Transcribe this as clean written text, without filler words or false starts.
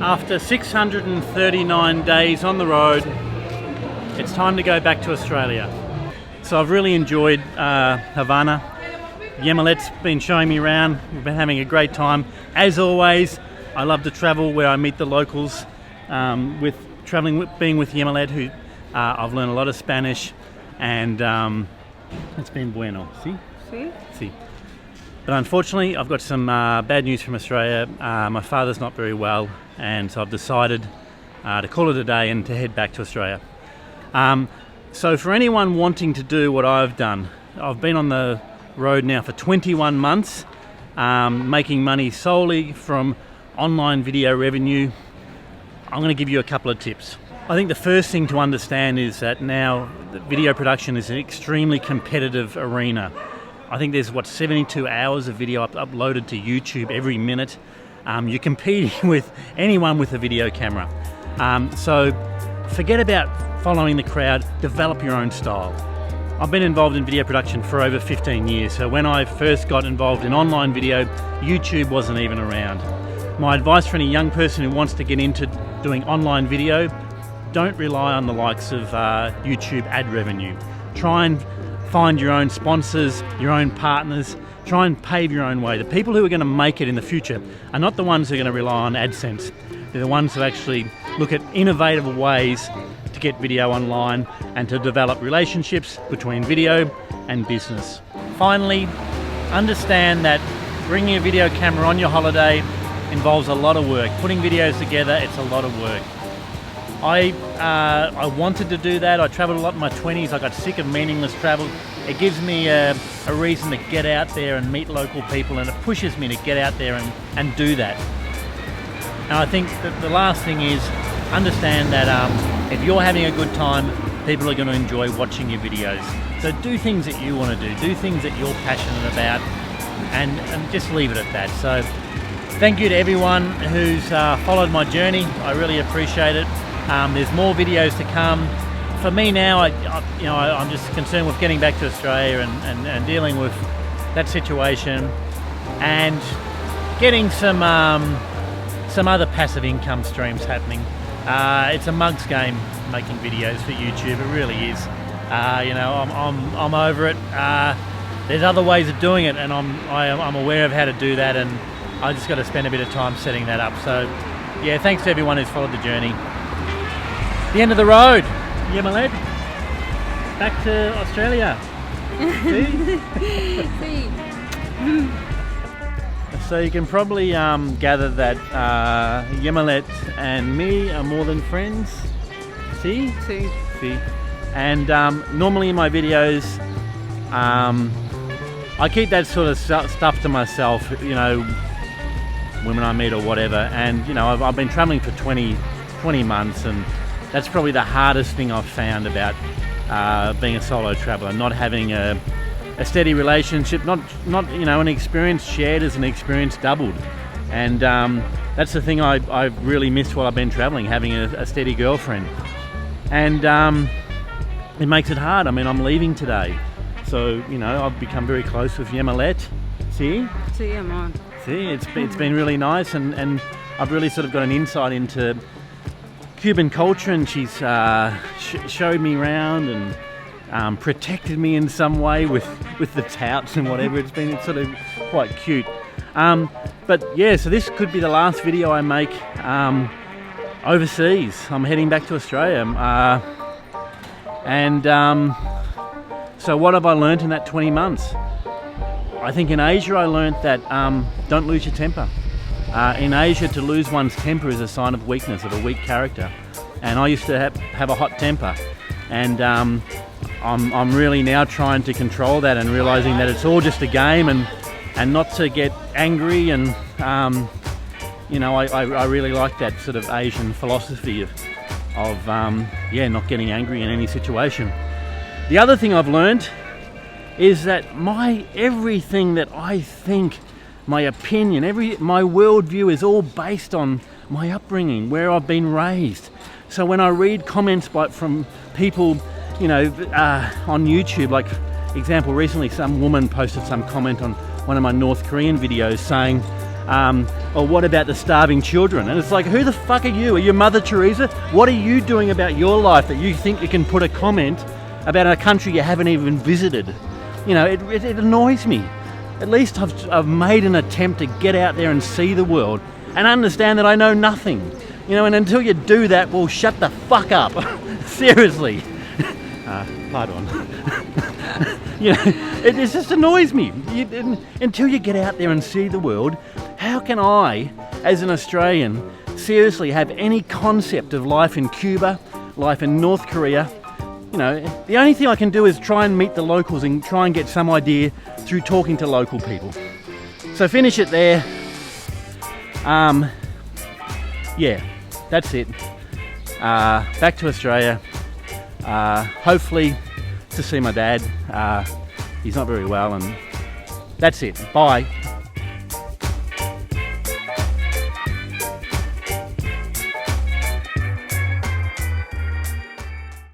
After 639 days on the road, it's time to go back to Australia. So I've really enjoyed Havana. Yemilet's been showing me around. We've been having a great time. As always, I love to travel where I meet the locals. Being with Yemilet, who I've learned a lot of Spanish, and it's been bueno. See? See. But unfortunately, I've got some bad news from Australia. My father's not very well, and so I've decided to call it a day and to head back to Australia. So for anyone wanting to do what I've done, I've been on the road now for 21 months, making money solely from online video revenue. I'm going to give you a couple of tips. I think the first thing to understand is that now video production is an extremely competitive arena. I think there's 72 hours of video uploaded to YouTube every minute. You're competing with anyone with a video camera. So forget about following the crowd, develop your own style. I've been involved in video production for over 15 years, so when I first got involved in online video, YouTube wasn't even around. My advice for any young person who wants to get into doing online video, don't rely on the likes of YouTube ad revenue. Try and find your own sponsors, your own partners, try and pave your own way. The people who are going to make it in the future are not the ones who are going to rely on AdSense. They're the ones who actually look at innovative ways to get video online and to develop relationships between video and business. Finally, understand that bringing a video camera on your holiday involves a lot of work. Putting videos together, it's a lot of work. I wanted to do that. I travelled a lot in my 20s. I got sick of meaningless travel. It gives me a reason to get out there and meet local people, and it pushes me to get out there and do that. And I think that the last thing is understand that if you're having a good time, people are going to enjoy watching your videos. So do things that you want to do things that you're passionate about, and just leave it at that. So thank you to everyone who's followed my journey. I really appreciate it. There's more videos to come. For me now, I'm just concerned with getting back to Australia and dealing with that situation and getting some other passive income streams happening. It's a mug's game making videos for YouTube. It really is. I'm over it. There's other ways of doing it, and I'm aware of how to do that, and I just got to spend a bit of time setting that up. So, yeah, thanks to everyone who's followed the journey. The end of the road, Yemilet. Back to Australia. See? So you can probably gather that Yemilet and me are more than friends. See? See. And normally in my videos, I keep that sort of stuff to myself, women I meet or whatever. And, I've been traveling for 20 months, and that's probably the hardest thing I've found about being a solo traveller, not having a steady relationship, not an experience shared as an experience doubled. And that's the thing I really missed while I've been travelling, having a steady girlfriend. And it makes it hard. I mean, I'm leaving today. So, I've become very close with Yemilet. See, I'm See, it's been really nice, and I've really sort of got an insight into Cuban culture, and she's showed me around and protected me in some way with the touts and whatever. It's sort of quite cute. But yeah, so this could be the last video I make overseas. I'm heading back to Australia. So what have I learned in that 20 months? I think in Asia I learned that don't lose your temper. In Asia, to lose one's temper is a sign of weakness, of a weak character. And I used to have a hot temper. And I'm really now trying to control that and realising that it's all just a game, and not to get angry. And I really like that sort of Asian philosophy of not getting angry in any situation. The other thing I've learned is that everything that I think, my opinion, my worldview is all based on my upbringing, where I've been raised. So when I read comments from people, on YouTube, like example, recently some woman posted some comment on one of my North Korean videos saying, Or what about the starving children? And it's like, who the fuck are you? Are you Mother Teresa? What are you doing about your life that you think you can put a comment about a country you haven't even visited? You know, it annoys me. At least I've made an attempt to get out there and see the world and understand that I know nothing. You know, and until you do that, well, shut the fuck up. Seriously. Pardon. You know, it just annoys me. Until you get out there and see the world, how can I, as an Australian, seriously have any concept of life in Cuba, life in North Korea? You know, the only thing I can do is try and meet the locals and try and get some idea through talking to local people. So finish it there. Yeah, that's it. Back to Australia. Hopefully to see my dad. He's not very well, and that's it. Bye.